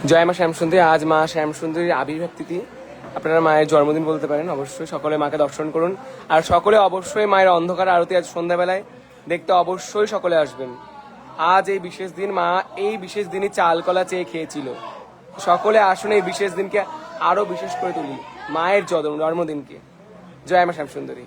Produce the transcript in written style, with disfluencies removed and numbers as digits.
জয় মা শ্যামসুন্দরী। আজ মা শ্যামসুন্দরীর আবির্ভাব তিথি, আপনারা মায়ের জন্মদিন বলতে পারেন। অবশ্যই সকলে মাকে দর্শন করুন, আর সকলে অবশ্যই মায়ের অন্ধকার আরতি আজ সন্ধ্যাবেলায় দেখতে অবশ্যই সকলে আসবেন। আজ এই বিশেষ দিন, মা এই বিশেষ দিনই চাল কলা চেয়ে খেয়েছিল। সকলে আসুন, এই বিশেষ দিনকে আরো বিশেষ করে তুলি, মায়ের জন্মদিনকে। জয় মা শ্যামসুন্দরী।